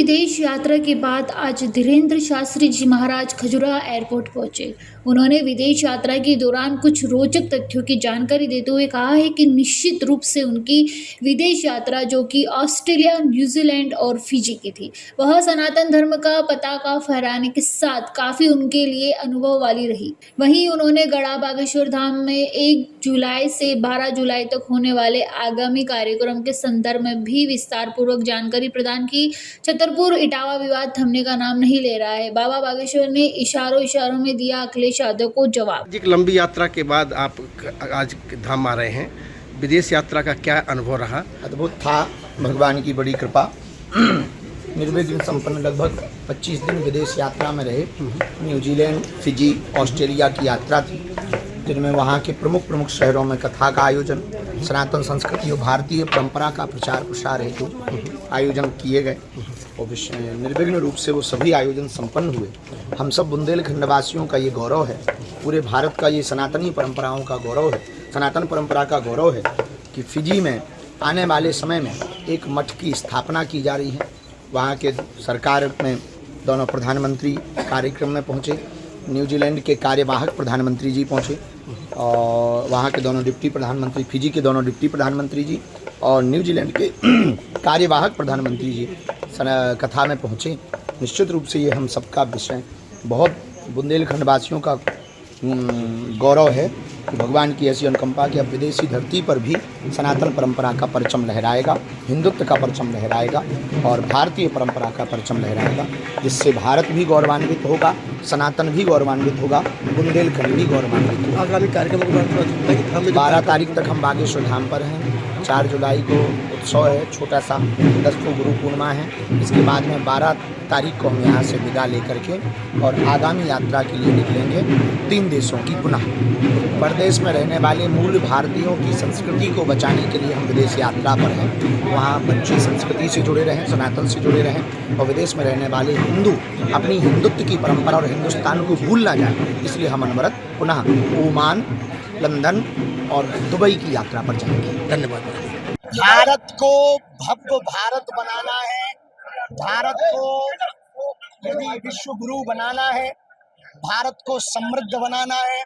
विदेश यात्रा के बाद आज धीरेन्द्र शास्त्री जी महाराज खजुराहो एयरपोर्ट पहुंचे। उन्होंने विदेश यात्रा के दौरान कुछ रोचक तथ्यों की जानकारी देते हुए कहा है कि निश्चित रूप से उनकी विदेश यात्रा, जो कि ऑस्ट्रेलिया, न्यूजीलैंड और फिजी की थी, वह सनातन धर्म का पताका फहराने के साथ काफ़ी उनके लिए अनुभव वाली रही। वहीं उन्होंने गढ़ा बागेश्वर धाम में 1 जुलाई से 12 जुलाई तक होने वाले आगामी कार्यक्रम के संदर्भ में भी विस्तार पूर्वक जानकारी प्रदान की। छतरपुर इटावा विवाद थमने का नाम नहीं ले रहा है। बाबा बागेश्वर ने इशारों में दिया अखिलेश यादव को जवाब। एक लंबी यात्रा के बाद आप आज धाम आ रहे हैं, विदेश यात्रा का क्या अनुभव रहा? अद्भुत था, भगवान की बड़ी कृपा। निर्विघ्न संपन्न लगभग 25 दिन विदेश यात्रा में रहे। न्यूजीलैंड, फिजी, ऑस्ट्रेलिया की यात्रा थी, जिनमें वहाँ के प्रमुख शहरों में कथा का आयोजन, सनातन संस्कृति और भारतीय परंपरा का प्रचार प्रसार हेतु आयोजन किए गए और निर्विघ्न रूप से वो सभी आयोजन संपन्न हुए। हम सब बुंदेलखंड वासियों का ये गौरव है, पूरे भारत का ये सनातनी परंपराओं का गौरव है, सनातन परंपरा का गौरव है कि फिजी में आने वाले समय में एक मठ की स्थापना की जा रही है। वहाँ के सरकार में दोनों प्रधानमंत्री कार्यक्रम में पहुँचे, न्यूजीलैंड के कार्यवाहक प्रधानमंत्री जी पहुँचे और वहाँ के दोनों डिप्टी प्रधानमंत्री, फिजी के दोनों डिप्टी प्रधानमंत्री जी और न्यूजीलैंड के कार्यवाहक प्रधानमंत्री जी कथा में पहुँचे। निश्चित रूप से ये हम सबका विषय बहुत बुंदेलखंड वासियों का गौरव है कि भगवान की ऐसी अनुकंपा कि अब विदेशी धरती पर भी सनातन परंपरा का परचम लहराएगा, हिंदुत्व का परचम लहराएगा और भारतीय परंपरा का परचम लहराएगा, जिससे भारत भी गौरवान्वित होगा, सनातन भी गौरवान्वित होगा, बुंदेलखंड भी गौरवान्वित होगा। आगामी कार्यक्रम 12 तारीख तक हम बागेश्वर धाम पर हैं। 4 जुलाई को उत्सव है छोटा सा, 10 को गुरु पूर्णिमा है। इसके बाद में 12 तारीख को हम यहाँ से विदा लेकर के और आगामी यात्रा के लिए निकलेंगे 3 देशों की पुनः। परदेश में रहने वाले मूल भारतीयों की संस्कृति को बचाने के लिए हम विदेश यात्रा पर हैं। वहाँ बच्चे संस्कृति से जुड़े रहें, सनातन से जुड़े रहें और विदेश में रहने वाले हिंदू अपनी हिंदुत्व की परंपरा और हिंदुस्तान को भूल ना जाए, इसलिए हम अनवरत पुनः ओमान, लंदन और दुबई की यात्रा पर जाएंगे। धन्यवाद। भारत को भव्य भारत बनाना है, भारत को यदि विश्व गुरु बनाना है, भारत को समृद्ध बनाना है,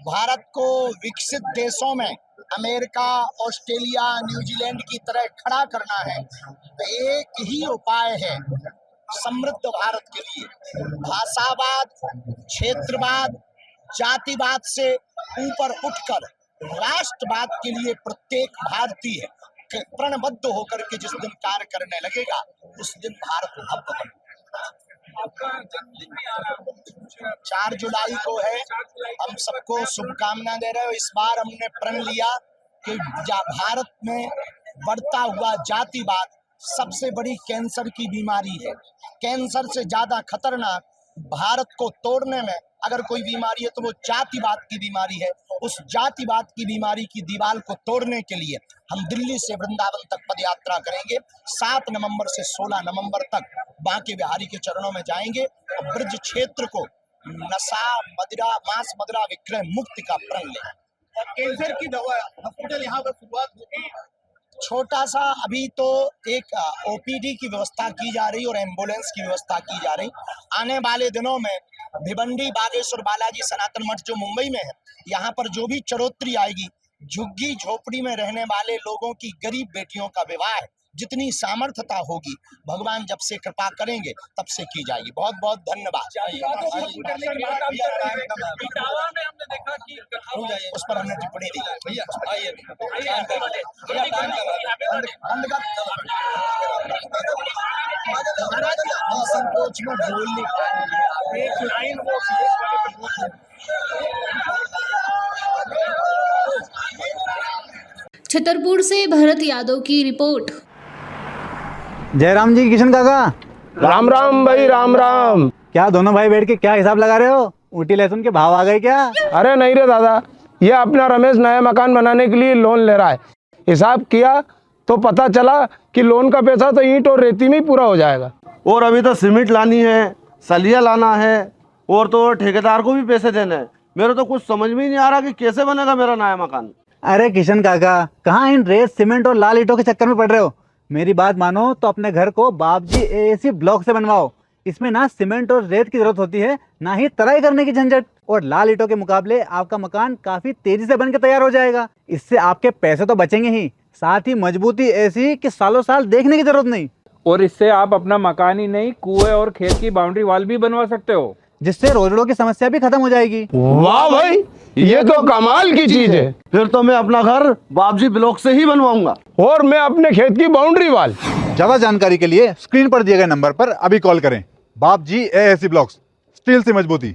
भारत को विकसित देशों में अमेरिका, ऑस्ट्रेलिया, न्यूजीलैंड की तरह खड़ा करना है, तो एक ही उपाय है समृद्ध भारत के लिए। भाषावाद, क्षेत्रवाद, जातिवाद से ऊपर उठकर राष्ट्रवाद के लिए प्रत्येक भारतीय प्रणबद्ध होकर के जिस दिन कार्य करने लगेगा, उस दिन भारत भव्य बनेगा। 4 जुलाई को है, हम सबको शुभकामना दे रहे हो। इस बार हमने प्रण लिया कि भारत में बढ़ता हुआ जातिवाद सबसे बड़ी कैंसर की बीमारी है। कैंसर से ज्यादा खतरनाक भारत को तोड़ने में अगर कोई बीमारी है तो वो जातिवाद की बीमारी है। उस जातिवाद की बीमारी की दीवार को तोड़ने के लिए हम दिल्ली से वृंदावन तक पदयात्रा करेंगे। 7 नवंबर से 16 नवंबर तक बांके बिहारी के चरणों में जाएंगे और ब्रज क्षेत्र को नशा, मदिरा, मांस मदिरा विक्रय मुक्ति का प्रण लेंगे। कैंसर की दवा हॉस्पिटल यहाँ पर शुरुआत होगी। छोटा सा अभी तो एक ओपीडी की व्यवस्था की जा रही और एम्बुलेंस की व्यवस्था की जा रही। आने वाले दिनों में भिवंडी बागेश्वर बालाजी सनातन मठ जो मुंबई में है, यहाँ पर जो भी चढ़ोतरी आएगी, झुग्गी झोपड़ी में रहने वाले लोगों की गरीब बेटियों का विवाह जितनी सामर्थ्यता होगी, भगवान जब से कृपा करेंगे तब से की जाएगी। बहुत बहुत धन्यवाद। उस पर हमने टिप्पणी दी। हम संकोच में बोल नहीं पाए। एक लाइन छतरपुर से भरत यादव की रिपोर्ट। जयराम जी, किशन काका, राम राम भाई, राम राम। क्या दोनों भाई बैठ के क्या हिसाब लगा रहे हो? ऊटी लहसुन के भाव आ गए क्या? अरे नहीं रे दादा, ये अपना रमेश नया मकान बनाने के लिए लोन ले रहा है। हिसाब किया तो पता चला कि लोन का पैसा तो ईंट और रेती में ही पूरा हो जाएगा। और अभी तो सीमेंट लानी है, सलिया लाना है और तो ठेकेदार को भी पैसे देने हैं। मेरे तो कुछ समझ में ही नहीं आ रहा कि कैसे बनेगा मेरा नया मकान। अरे किशन काका, कहाँ इन रेत, सीमेंट और लाल ईंटों के चक्कर में पड़ रहे हो? मेरी बात मानो तो अपने घर को बाबजी एएसी ब्लॉक से बनवाओ। इसमें ना सीमेंट और रेत की जरूरत होती है, ना ही तराई करने की झंझट। और लाल ईंटों के मुकाबले आपका मकान काफी तेजी से बनकर तैयार हो जाएगा। इससे आपके पैसे तो बचेंगे ही, साथ ही मजबूती ऐसी कि सालों साल देखने की जरूरत नहीं। और इससे आप अपना मकान ही नहीं, कुएं और खेत की बाउंड्री वॉल भी बनवा सकते हो, जिससे रोजड़ों की समस्या भी खत्म हो जाएगी। वाह भाई, ये तो कमाल की चीज है। फिर तो मैं अपना घर बाबजी ब्लॉक से ही बनवाऊंगा। और मैं अपने खेत की बाउंड्री वाल। ज्यादा जानकारी के लिए स्क्रीन पर दिए गए नंबर पर अभी कॉल करें। बाबजी एएसी ब्लॉक्स, स्टील से मजबूती।